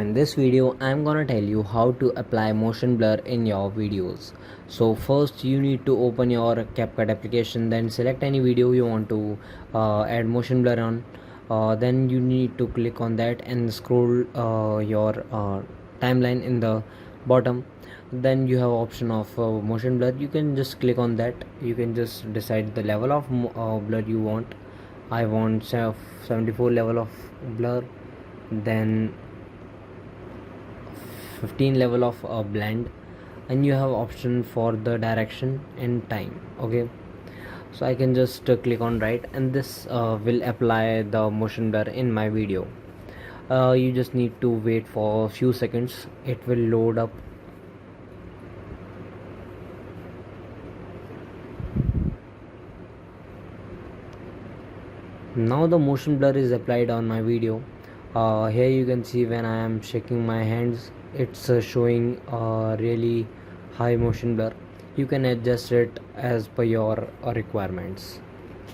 In this video, I'm gonna tell you how to apply motion blur in your videos. So first you need to open your Capcut application, then select any video you want to add motion blur on. Then you need to click on that and scroll your timeline in the bottom. Then you have option of motion blur. You can just click on that. You can just decide the level of blur you want. I want 74 level of blur, then 15 level of blend, and you have option for the direction and time. Okay, so I can just click on right, and this will apply the motion blur in my video. You just need to wait for a few seconds, it will load up. Now the motion blur is applied on my video. Here you can see when I am shaking my hands, it's showing really high motion blur. You can adjust it as per your requirements.